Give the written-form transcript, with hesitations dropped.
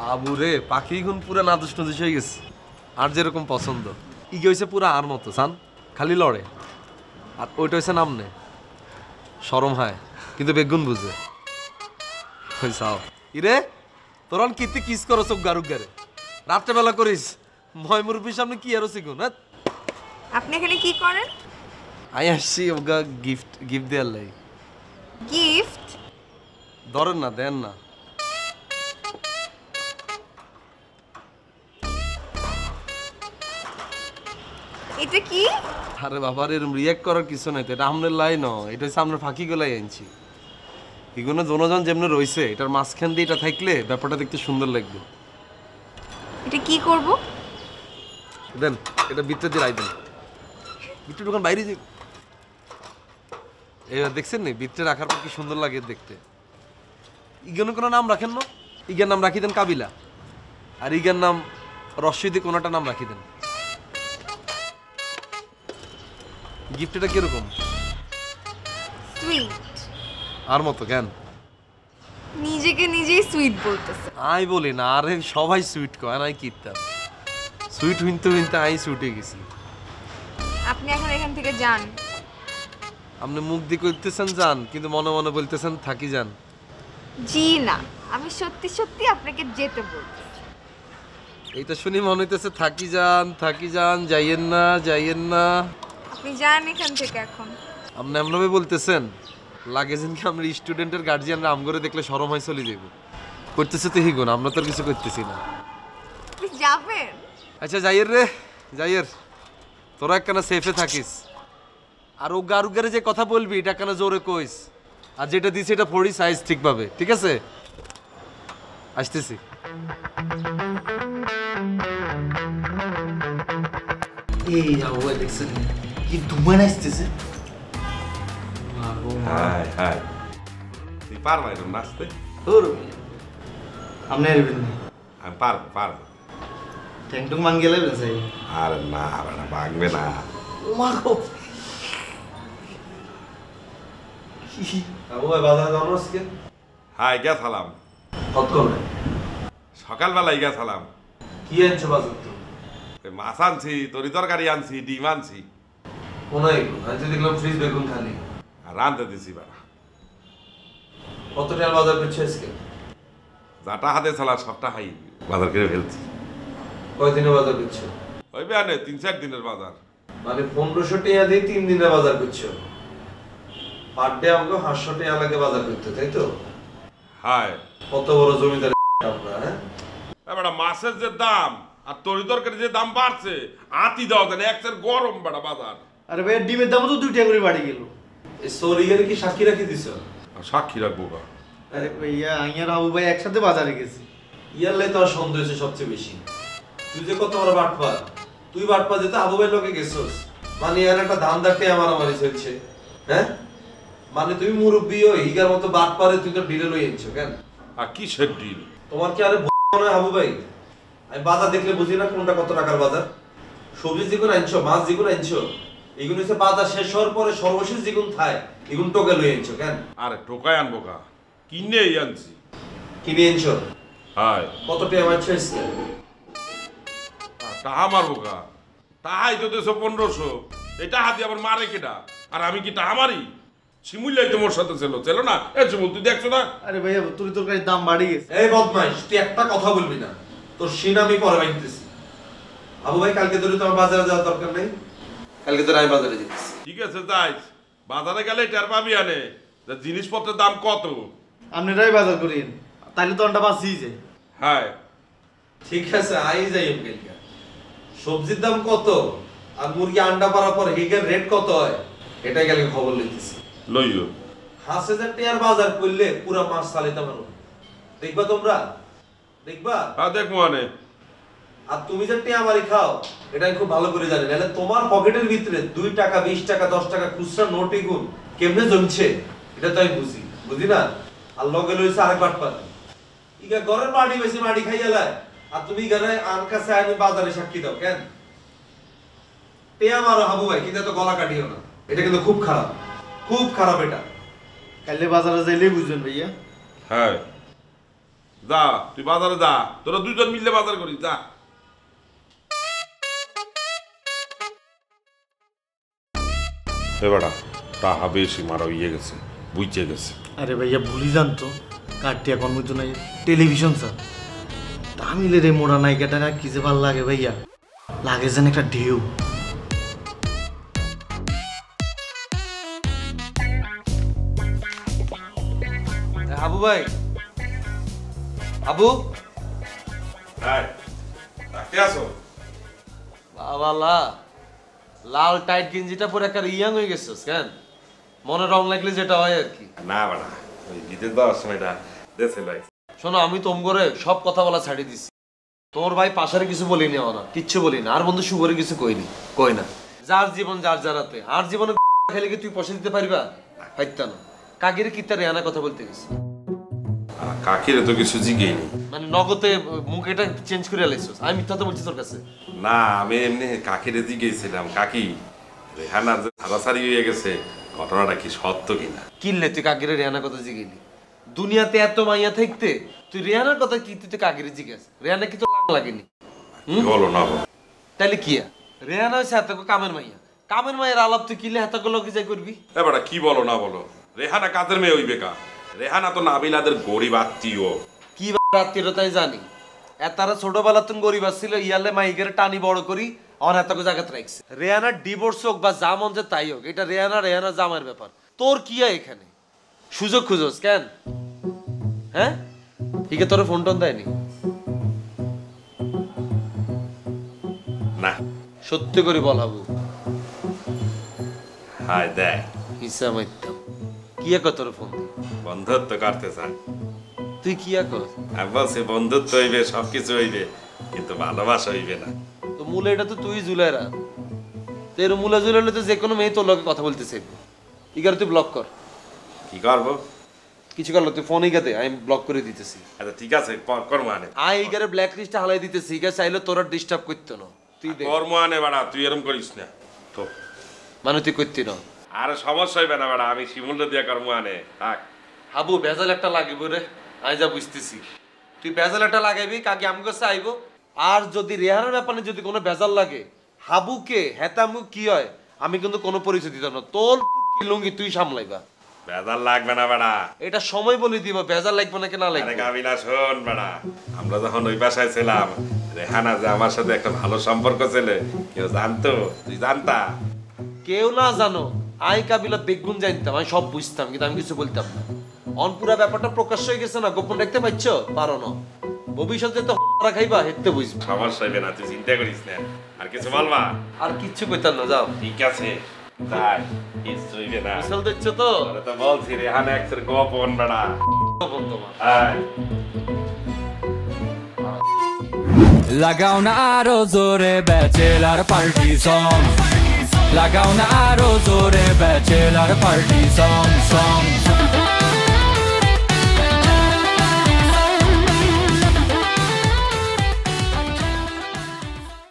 বাবুরে পাখি গুন পুরা নাদুস নদুস হয়ে গেছে। আর যেরকম পছন্দ ইগে হয়েছে পুরা আর মতো সান খালি লড়ে। আর ওইটা হয়েছে নামনে সরম হয় কিন্তু বেগুন বুঝে চাও ইরে তোর কীর্তি কিস করো চোখ গারুক গারে রাত্রেবেলা করিস ভয় মুরব্বীর সামনে কি আরো শিখুন। হ্যাঁ আপনি এখানে কি করেন? আমি আসছি ওগা গিফট গিফট দেওয়ার লাই। গিফট ধরেন না দেন না। এটা কি? আরে বাবার এরকম রিয়াক্ট করার কিছু নাই তো, এটা আমাদের লাই ন, এটা হচ্ছে আমরা ফাঁকি গলাই আনছি। এগুলো জনজন যেমনি রয়েছে এটার মাঝখান দিয়ে এটা থাকলে ব্যাপারটা দেখতে সুন্দর লাগবে। এটা কি করব? দেন এটা ভিতরে দিয়ে রাই দেন, ভিতরে দোকান বাইরে যে এবার দেখছেন নি ভিতরে রাখার পর কি সুন্দর লাগে দেখতে। ইগেনের কোনো নাম রাখেন না, ইগের নাম রাখি দেন কাবিলা, আর ইগের নাম রশিদি কোনোটা নাম রাখি দেন। গিফটটা কিরকম? সুইট। আর মতো কেন? নিজেকে নিজেই সুইট বলতেছে। আই বলি না, আরে সবাই সুইট কয় নাই কিতাম সুইট হইতে হইতে আই সুইটে গেছি। আপনি এখন এখান থেকে যান। আপনি মুখ দিয়ে কইতেছেন যান, কিন্তু মনে মনে বলতেছেন থাকি যান। জি না, আমি সত্যি সত্যি আপনাকে যেতে বলতেছি। এইটা শুনি মনে হইতেছে থাকি যান, যাইয়েন না যাইয়েন না। আপনি যান এখান থেকে এখন। আপনি এমনভাবে বলতেছেন লাগে যেন কি আমরা স্টুডেন্টের গার্জিয়ানরা আমগরে দেখলে শরম হয় চলে যাইব। করতেছে তো হিগুন, আমরা তো আর কিছু করতেছি না। আপনি যাবেন? আচ্ছা যাইয়ের রে যাইয়ের, তোরা একখানা সেফে থাকিস। আর ও গারুগারে যে কথা বলবি এটা কেন জোরে কইস, আর যেটা দিছি এটা পড়ি সাইজ ঠিকভাবে, ঠিক আছে? আসতেছি। এই যাও দেখছেন কি ধুমা নাচতেছে। হাই হাই, তুই পারবা এরকম নাচতে? তোর আপনি আসবেন না, আমি পারবো। ট্যাংটুক মান গেলে চাই। আরে না বেটা, ভাঙবে না। মাগো আবু ভাই বাজারে যাবো আজকে? হাই গেছালাম, কত করে? সকালবেলায় গেছালাম। কি আনছো বাজার তো? মাছ আনছি, তরি তরকারি আনছি, ডিম আনছি। কোনাই আনতে দেখলাম ফ্রিজ বেগুন খালি। আর রাঁধতে দিছি বেটা। কত টাকা বাজার করছো আজকে? যাটা হাতে চালা সবটা হাই বাজার করে ফেলছি। কয়দিনে বাজার করছো? ওই বেয়ানে 3-4 দিনের বাজার। মানে 1500 টাকা দিয়ে 3 দিনে বাজার করছো। পার ডে আমাকে 500 টাকা লাগে বাজার করতে, তাই তো? হাই কত বড় জমিদার আপনারা, হ্যাঁ? বেটা মাছের যে দাম আর তরি তরকারি যে দাম বাড়ছে, আতি দাও দেন একচের গরম বেটা বাজার। আরে ভাই ডিমের দামও তো 2 টাকা করে বাড়ি গেল। এই সরিগারে কি সাক্ষী রাখি দিছো? আর সাক্ষী রাখবো গা। আরে ভাইয়া আইয়ার আবু ভাই একসাথে বাজারে গেছি। ইয়ারলে তো আর সন্দেহ হয়েছে সবচেয়ে বেশি। তুই যে কত বড় বাটপার, তুই বাটপা যেতে আবু ভাই লোকে গেছস, মানে এর একটা ধান্দাতে মারামারি চলছে, হ্যাঁ? মানে তুমি মুরব্বি ও হিগার মতো বাটপারে তুই তো ডিলে লই আনছো কেন? আর কি সেট ডিল? তোমার কি আরে মনে হয় আবু ভাই? আমি বাজার দেখলে বুঝি না কোনটা কত টাকার বাজার। সবজি যেগুলো আনছো, মাছ যেগুলো আনছো, এগুলো হচ্ছে বাজার শেষ হওয়ার পরে সর্বশেষ যেগুলো থায় এগুলো টোকে লই আনছো কেন? আরে টোকায় আনবো গা, কিনে আনছি। কিনে আনছো? হাই কত টাকা মারছো আজকে? টাহা মারবো গা, টাহাই তো 1500, এটা হাতি আবার মারে কেটা? আর আমি কি টাহা মারি? শিমুল্লাই তো মোর সাথে ছিল না? এ শিমুল তুই দেখছো না? আরে ভাইয়া তরি তরকারির দাম বাড়ি গেছে। এই বদমাইশ, তুই একটা কথা বলবি না, তোর সিন আমি পরে বাইতেছি। আবু ভাই কালকে ধরে তোমার বাজারে যাওয়ার দরকার নেই, কালকে ধরে আমি বাজারে যেতেছি। ঠিক আছে যাই, বাজারে গেলে টের পাবি আনে যে জিনিসপত্রের দাম কত। আপনারাই বাজার করেন, তাইলে তো আন্ডা বাঁচিয়ে যায়। হ্যাঁ ঠিক আছে আই যাই কালকে। সবজির দাম কত আর মুরগি আন্ডা পাড়ার পর হিগের রেট কত হয় এটাই কালকে খবর লিখতেছি। লইও 5000 টাকার বাজার করলে পুরা মাস চালাইতে পারো, দেখবা তোমরা? দেখবা? হ্যাঁ দেখবো আনে। আর তুমি যে টিয়া মারি খাও এটা আমি খুব ভালো করে জানি, নাহলে তোমার পকেটের ভিতরে 2 টাকা 20 টাকা 10 টাকা খুচরা নোট এগুন কেমনে জমছে এটা তো আমি বুঝি না। আর লগে লইছে আরেক বাটপার ইগা ঘরের বাড়ি বেশি মাটি খাইয়ালায়, আর তুমি ঘরে আন কাছে আনি বাজারে সাক্ষী দাও কেন? টিয়া মারো হাবু ভাই, কিন্তু তো গলা কাটিও না, এটা কিন্তু খুব খারাপ এটা। কাইলে বাজারে যাইলেই বুঝবেন ভাইয়া। হ্যাঁ যা তুই বাজারে যা, তোরা দুইজন মিললে বাজার করিস যা। এবারা টাহা বেশি মারা ইয়ে গেছে, বুঝে গেছে। আরে ভাইয়া ভুলি যান তো, কাঠটি এখন মতো নাই টেলিভিশন স্যার। তামিলের এই মোড়া নায়িকাটা কি যে ভালো লাগে ভাইয়া, লাগে যেন একটা ঢেউ। আবু ভাই, আবু বাবা লাল টাইট গেঞ্জিটা পরে একটা ইয়াং হয়ে গেছিস কেন? মনে রং লাগলে যেটা হয় আর কি। না বাড়া, ওই বিদেশ যাওয়ার সময়টা দেশে লাই। শোনো, আমি তোম করে সব কথা বলা ছাড়ি দিছি। তোমার ভাই পাশারে কিছু বলিনি, না কিচ্ছু বলি না। আর বন্ধু শুভরে কিছু কই না। যার জীবন যার জানাতে, আর জীবনে খেলে কি তুই পয়সা দিতে পারবা? হাইতা না। কাকিরে কি তার রেহানা কথা বলতে গেছি? কাকিরে তো কিছু জিগেই নি। মানে নগদে মুখ এটা চেঞ্জ করে লাইছস। আমি মিথ্যা তো বলছি তোর কাছে। না, আমি এমনি কাকিরে জিগেছিলাম, কাকি রেহানার যে ছাড়াছাড়ি হয়ে গেছে, ঘটনাটা কি সত্য কিনা। কিনলে তুই কাকিরে রেহানার কথা জিগেলি? দুনিয়াতে এত মাইয়া থাকতে তুই রেহানার কথা কি তুই কাকিরে জিজ্ঞাস? রেহানা কি তো লাগেনি? বলো না তাহলে কি রেহানা হচ্ছে এত কামের মাইয়া। কামের মায়ের আলাপ তুই কিলে হাতে গুলো কি যাই করবি? এবারে কি বলো না বলো, রেহানা কাদের মেয়ে হইবে কা? রেহানা তো নাবিলাদের গরিব আত্মীয়। কি আত্মীয়তাই জানি, এতারা ছোটবেলা তুমি গরিব ছিল, ইয়ালে মাইকের টানি বড় করি আমার এত জায়গাত রাখছে। রেহানার ডিভোর্স হোক বা যা মন যে তাই হোক, এটা রেহানা জামার ব্যাপার। তোর কি এখানে সুযোগ খুঁজোস কেন? হ্যাঁ, ঠিক আছে, তোর ফোন টোন দেয়নি না? সত্যি করে বলাবো। হায় দেখ হিসা মাইতাম কি তোর ফোন বন্ধুত্ব করতে চান? তুই কি কর? আমি বলছি বন্ধুত্ব হইবে, সবকিছু হইবে, কিন্তু ভালোবাসা হইবে না। তো মূলে এটা তো তুই জুলাইরা, তোর মূলে জুলাইলে তো যে কোনো মেয়ে তোর লগে কথা বলতে চাইবে। ইগার তুই ব্লক কর। কি করবো? কিছু করলো তুই ফোন ইগাতে আমি ব্লক করে দিতেছি। আচ্ছা ঠিক আছে, কর্ম আনে। আই ইগারে ব্ল্যাক লিস্টে হালাই দিতেছি। ইগা চাইলে তোর আর ডিস্টার্ব করতে না। তুই দেখ কর্ম আনে বাড়া, তুই এরকম করিস না তো। মানে তুই করতে না। আরে সমস্যা হইবে না বাড়া, আমি শিমুলটা দিয়া কর্ম আনে থাক। হাবু ভেজাল একটা লাগিব রে, আমি যা বুঝতেছি। তুই ভেজাল একটা লাগাইবি, কাকে আমার কাছে আইব। আর যদি রেহানার ব্যাপারে যদি কোনো ভেজাল লাগে, হাবুকে হেতামু কি হয় আমি কিন্তু কোনো পরিচয় দিতাম না। তোর পুটকি লুঙ্গি তুই সামলাইবা। বেজাল লাগবে না বাড়া, এটা সময় বলে দিব বেজাল লাগবে নাকি না লাগবে। আমি না শোন বাড়া, আমরা যখন ওই বাসায় ছিলাম, রেহানা যে আমার সাথে একটা ভালো সম্পর্ক ছিল, কেউ জানতো? তুই জানতা? কেউ না জানো, আই কাবিলা বেগুন জানতাম, আমি সব বুঝতাম, কিন্তু আমি কিছু বলতাম না। অনপুরা ব্যাপারটা প্রকাশ হয়ে গেছে না, গোপন রাখতে পারছো পারো না। ভবিষ্যতে তো খাইবা হেঁটে বুঝবি। সমস্যা হইবে না, তুই চিন্তা করিস না। আর কিছু বলবা? আর কিচ্ছু কইতাম না, যাও। ঠিক আছে তাই, কিছু হইবে না। বিশাল দেখছো তো? আরে তো বলছি রেহানা এক্সের গোপন বাড়া। গোপন তোমার। লাগাও না আরো জোরে ব্যাচেলার পার্টি সং, লাগাও না আরো জোরে ব্যাচেলার পার্টি সং।